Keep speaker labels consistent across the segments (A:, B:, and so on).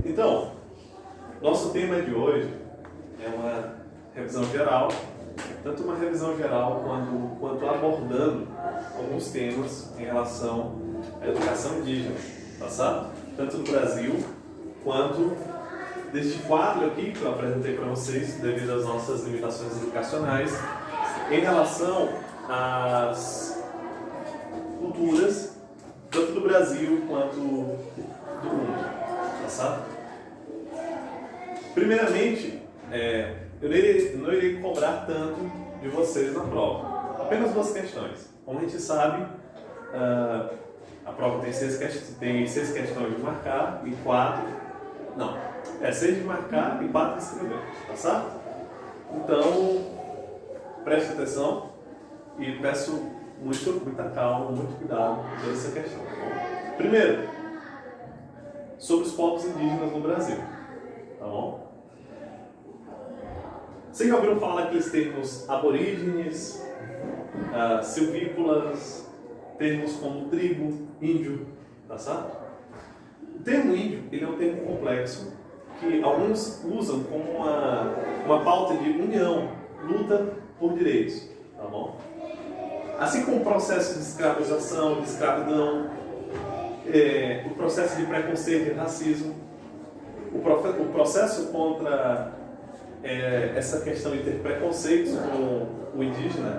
A: Então, nosso tema de hoje é uma revisão geral, tanto uma revisão geral quanto abordando alguns temas em relação à educação indígena, tá certo? Tanto no Brasil quanto deste quadro aqui que eu apresentei para vocês, devido às nossas limitações educacionais, em relação às culturas, tanto do Brasil quanto do mundo, tá certo? Primeiramente, eu não irei cobrar tanto de vocês na prova, apenas 2 questões. Como a gente sabe, a prova tem 6 questões de marcar e 6 de marcar e 4 de escrever, tá certo? Então, preste atenção e peço muita calma, muito cuidado com essa questão, tá bom? Primeiro, sobre os povos indígenas no Brasil, tá bom? Vocês já ouviram falar daqueles termos aborígenes, silvícolas, termos como tribo, índio, tá certo? O termo índio, ele é um termo complexo que alguns usam como uma pauta de união, luta por direitos, tá bom? Assim como o processo de escravização, de escravidão, o processo de preconceito e racismo, o processo contra essa questão de ter preconceitos com o indígena,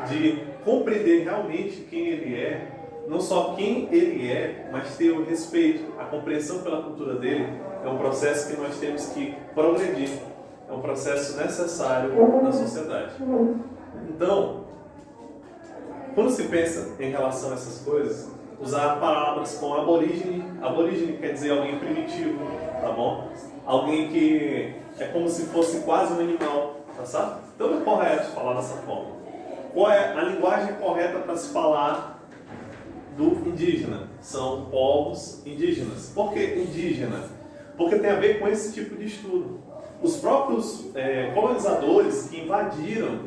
A: de compreender realmente quem ele é, não só quem ele é, mas ter o respeito, a compreensão pela cultura dele, é um processo que nós temos que progredir, é um processo necessário na sociedade. Então, quando se pensa em relação a essas coisas, usar palavras como aborígene quer dizer alguém primitivo, tá bom? Alguém que é como se fosse quase um animal, tá certo? Então é correto falar dessa forma. Qual é a linguagem correta para se falar do indígena? São povos indígenas. Por que indígena? Porque tem a ver com esse tipo de estudo. Os próprios colonizadores que invadiram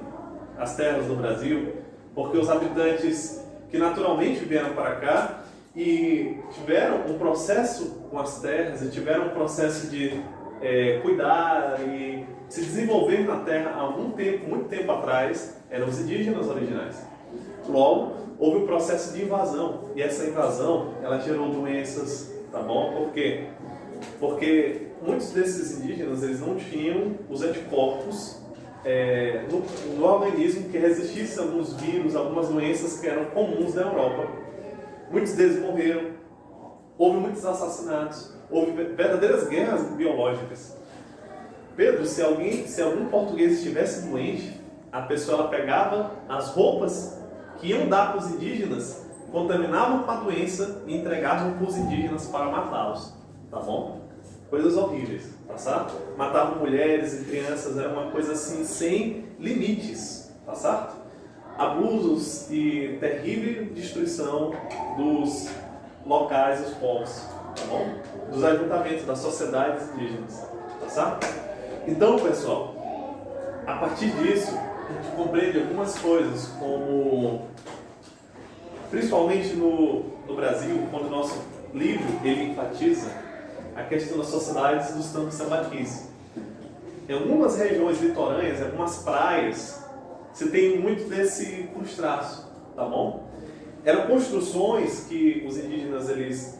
A: as terras do Brasil, porque os habitantes que naturalmente vieram para cá e tiveram um processo com as terras e tiveram um processo de cuidar e se desenvolver na terra há muito tempo atrás, eram os indígenas originais. Logo, houve um processo de invasão e essa invasão ela gerou doenças, tá bom? Por quê? Porque muitos desses indígenas eles não tinham os anticorpos no organismo que resistisse a alguns vírus, algumas doenças que eram comuns na Europa. Muitos deles morreram, houve muitos assassinatos, houve verdadeiras guerras biológicas. Pedro, se algum português estivesse doente, a pessoa ela pegava as roupas que iam dar para os indígenas, contaminavam com a doença e entregavam para os indígenas para matá-los, tá bom? Coisas horríveis, tá certo? Matavam mulheres e crianças, era uma coisa assim, sem limites, tá certo? Abusos e terrível destruição dos locais, dos povos, tá bom? Dos ajuntamentos, das sociedades indígenas, tá certo? Então, pessoal, a partir disso, a gente compreende algumas coisas, como, principalmente no Brasil, quando o nosso livro ele enfatiza a questão das sociedades dos tambos sambaquis. Em algumas regiões litorâneas, em algumas praias, você tem muito desse crustáceo, tá bom? Eram construções que os indígenas eles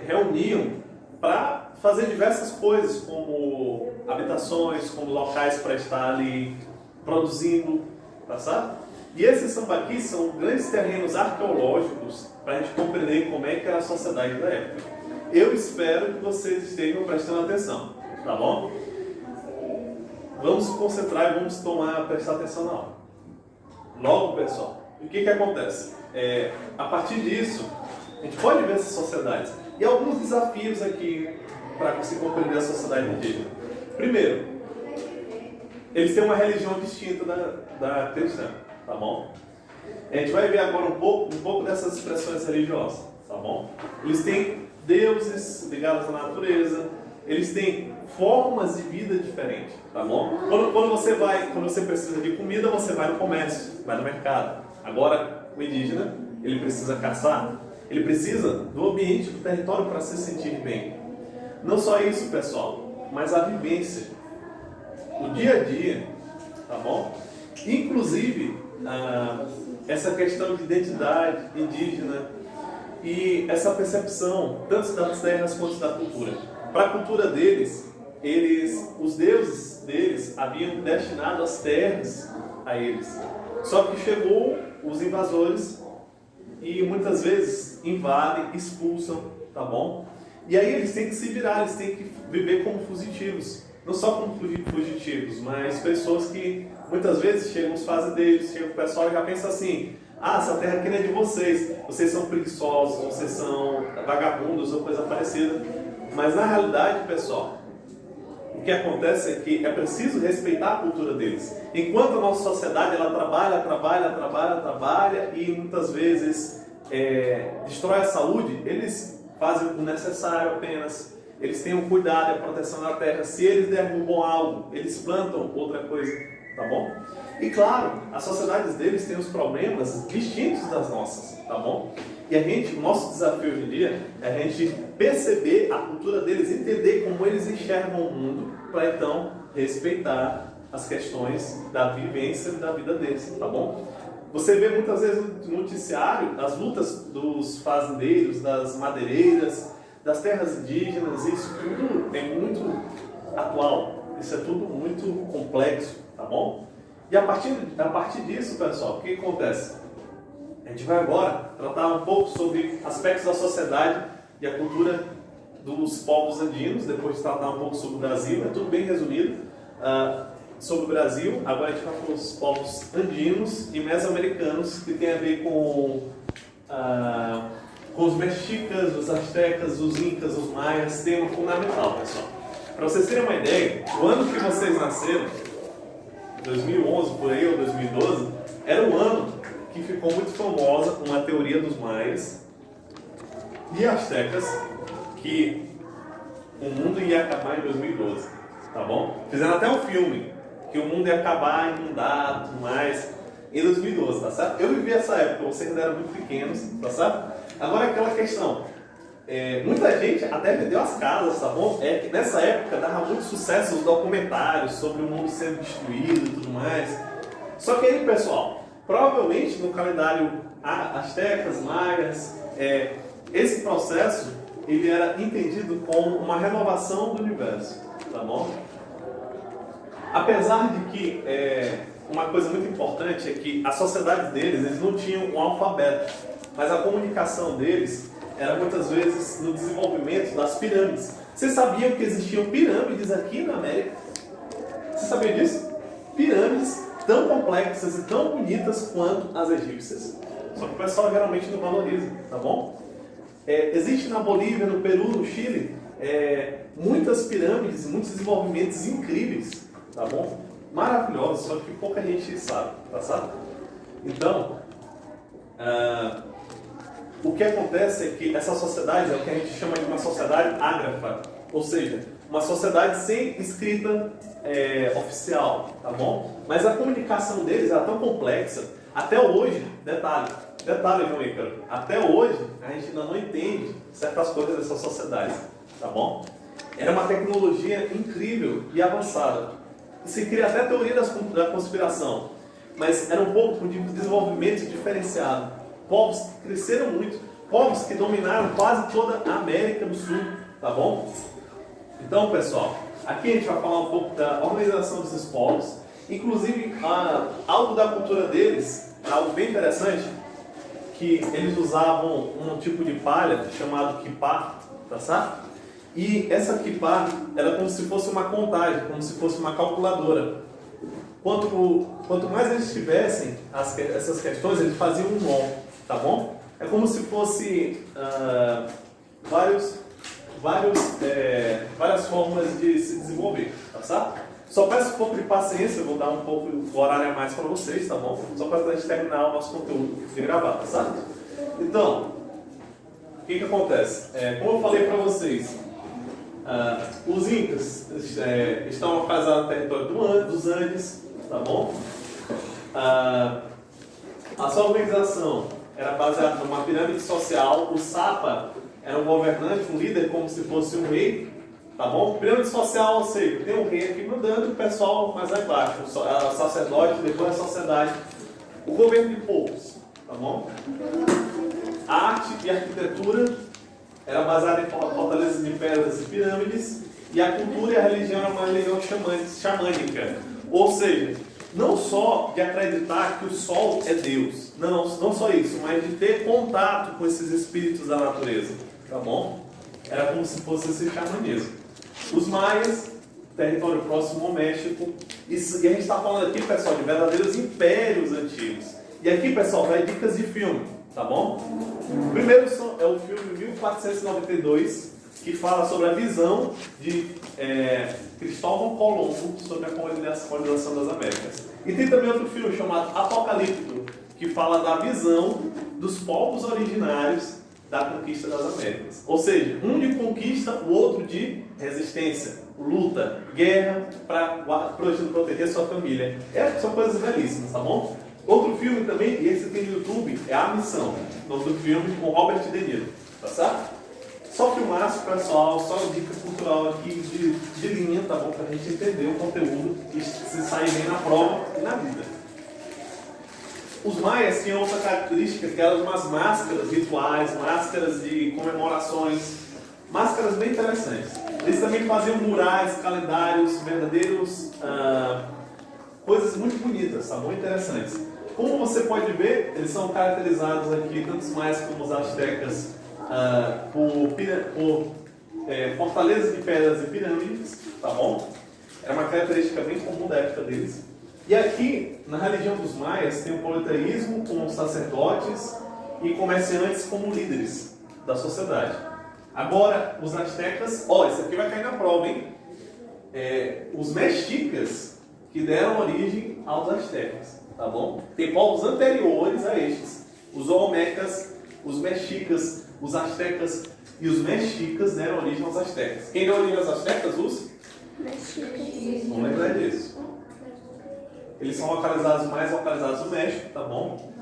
A: reuniam para fazer diversas coisas, como habitações, como locais para estar ali produzindo, tá certo? E esses sambaquis são grandes terrenos arqueológicos para a gente compreender como é que era a sociedade da época. Eu espero que vocês estejam prestando atenção, tá bom? Vamos se concentrar e vamos prestar atenção na aula. Logo, pessoal, o que acontece? A partir disso, a gente pode ver essas sociedades. E alguns desafios aqui para se compreender a sociedade indígena. Primeiro, eles têm uma religião distinta da cristã, tá bom? A gente vai ver agora um pouco dessas expressões religiosas, tá bom? Eles têm deuses ligados à natureza, eles têm formas de vida diferentes, tá bom? Quando você precisa de comida, você vai no comércio, vai no mercado. Agora, o indígena, ele precisa caçar, ele precisa do ambiente, do território para se sentir bem. Não só isso, pessoal, mas a vivência, o dia a dia, tá bom? Inclusive, essa questão de identidade indígena e essa percepção, tanto das terras quanto da cultura. Para a cultura deles, os deuses deles haviam destinado as terras a eles. Só que chegou os invasores e muitas vezes invadem, expulsam, tá bom? E aí eles têm que se virar, eles têm que viver como fugitivos. Não só como fugitivos, mas pessoas que muitas vezes chegam os fazendeiros, chega o pessoal e já pensa assim: ah, essa terra aqui não é de vocês são preguiçosos, vocês são vagabundos ou coisa parecida. Mas na realidade, pessoal, o que acontece é que é preciso respeitar a cultura deles. Enquanto a nossa sociedade ela trabalha e muitas vezes destrói a saúde, eles fazem o necessário apenas. Eles têm o cuidado e a proteção da terra. Se eles derrubam algo, eles plantam outra coisa, tá bom? E claro, as sociedades deles têm os problemas distintos das nossas, tá bom? E o nosso desafio hoje em dia é a gente perceber a cultura deles, entender como eles enxergam o mundo, para então respeitar as questões da vivência da vida deles, tá bom? Você vê muitas vezes no noticiário as lutas dos fazendeiros, das madeireiras, das terras indígenas, isso tudo é muito atual, isso é tudo muito complexo, tá bom? E a partir disso, pessoal, o que acontece? A gente vai agora tratar um pouco sobre aspectos da sociedade e a cultura dos povos andinos, depois de tratar um pouco sobre o Brasil, é tudo bem resumido sobre o Brasil. Agora a gente vai falar os povos andinos e mesoamericanos, que tem a ver com os mexicas, os astecas, os incas, os maias, tema fundamental, pessoal. Para vocês terem uma ideia, o ano que vocês nasceram, 2011 por aí ou 2012, era o ano que ficou muito famosa uma teoria dos maias e astecas que o mundo ia acabar em 2012, tá bom? Fizeram até um filme que o mundo ia acabar inundado, tudo mais, em 2012, tá certo? Eu vivi essa época, vocês ainda eram muito pequenos, tá certo? Agora aquela questão, muita gente até vendeu as casas, tá bom? Que nessa época dava muito sucesso os documentários sobre o mundo sendo destruído e tudo mais. Só que aí, pessoal, provavelmente no calendário astecas, maias, esse processo ele era entendido como uma renovação do universo, tá bom? Apesar de que uma coisa muito importante é que a sociedade deles, eles não tinham um alfabeto, mas a comunicação deles era muitas vezes no desenvolvimento das pirâmides. Vocês sabiam que existiam pirâmides aqui na América? Você sabia disso? Pirâmides tão complexas e tão bonitas quanto as egípcias. Só que o pessoal geralmente não valoriza, tá bom? Existe na Bolívia, no Peru, no Chile, muitas pirâmides, muitos desenvolvimentos incríveis, tá bom? Maravilhosos, só que pouca gente sabe, tá certo? Então, o que acontece é que essa sociedade é o que a gente chama de uma sociedade ágrafa, ou seja, uma sociedade sem escrita oficial, tá bom? Mas a comunicação deles é tão complexa, até hoje, detalhe, João Ícaro, até hoje a gente ainda não entende certas coisas dessa sociedade, tá bom? Era uma tecnologia incrível e avançada. Se cria até a teoria da conspiração, mas era um pouco de desenvolvimento diferenciado. Povos que cresceram muito, povos que dominaram quase toda a América do Sul, tá bom? Então, pessoal, aqui a gente vai falar um pouco da organização desses povos, inclusive algo da cultura deles, algo bem interessante, que eles usavam um tipo de palha chamado quipá, tá certo? E essa quipá era como se fosse uma contagem, como se fosse uma calculadora. Quanto mais eles tivessem essas questões, eles faziam um nó, tá bom? É como se fosse várias formas de se desenvolver, tá certo? Só peço um pouco de paciência, eu vou dar um pouco de horário a mais para vocês, tá bom? Só para a gente terminar o nosso conteúdo de gravar, tá certo? Então, o que acontece? Como eu falei para vocês, os Incas estão localizados no território dos Andes, tá bom? A sua organização era baseada numa pirâmide social. O Sapa era um governante, um líder, como se fosse um rei, Tá bom? Pirâmide social, ou seja, tem um rei aqui mandando e o pessoal mais lá embaixo. O sacerdote, depois a sociedade. O governo de poucos. Tá bom? A arte e a arquitetura era baseada em fortalezas de pedras e pirâmides. E a cultura e a religião era uma religião xamânica. Ou seja, não só de acreditar que o sol é Deus. Não só isso, mas de ter contato com esses espíritos da natureza. Tá bom? Era como se fosse esse xamanismo. Os maias, território próximo ao México. E a gente está falando aqui, pessoal, de verdadeiros impérios antigos. E aqui, pessoal, vai dicas de filme. Tá bom? O primeiro é o filme 1492, que fala sobre a visão de Cristóvão Colombo sobre a colonização das Américas. E tem também outro filme chamado Apocalipto, que fala da visão dos povos originários da conquista das Américas. Ou seja, um de conquista, o outro de resistência, luta, guerra para proteger sua família. São coisas belíssimas, tá bom? Outro filme também, e esse tem no YouTube, é A Missão, o nome do filme com Robert De Niro, tá certo? Só filmaço, pessoal, só dica cultural aqui de linha, tá bom? Pra gente entender o conteúdo e se sair bem na prova e na vida. Os maias tinham outra característica, que eram umas máscaras rituais, máscaras de comemorações, máscaras bem interessantes. Eles também faziam murais, calendários, verdadeiros, coisas muito bonitas, tá? Muito interessantes. Como você pode ver, eles são caracterizados aqui, tanto os maias como os astecas, por fortalezas de pedras e pirâmides, tá bom? Era uma característica bem comum da época deles. E aqui, na religião dos maias, tem o politeísmo com sacerdotes e comerciantes como líderes da sociedade. Agora, os astecas, isso aqui vai cair na prova, hein? Os mexicas que deram origem aos astecas, tá bom? Tem povos anteriores a estes. Os olmecas, os mexicas, os astecas e os mexicas deram origem aos astecas. Quem deu origem aos astecas? Os mexicas. Vamos lembrar disso. Eles são mais localizados no México, tá bom?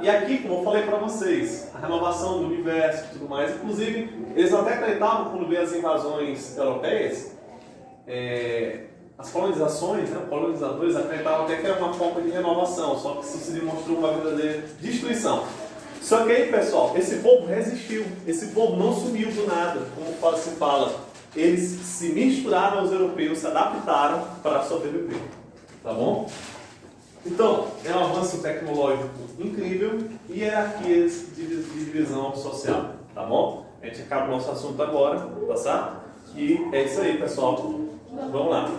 A: E aqui, como eu falei para vocês, a renovação do universo e tudo mais, inclusive, eles até acreditavam, quando veio as invasões europeias, as colonizações, os colonizadores acreditavam até que era uma forma de renovação, só que isso se demonstrou uma verdadeira destruição. Só que aí, pessoal, esse povo resistiu, esse povo não sumiu do nada, como se fala. Eles se misturaram aos europeus, se adaptaram para sobreviver. Tá bom? Então, é um avanço tecnológico incrível e hierarquias de divisão social. Tá bom? A gente acaba o nosso assunto agora, tá certo? E é isso aí, pessoal. Vamos lá.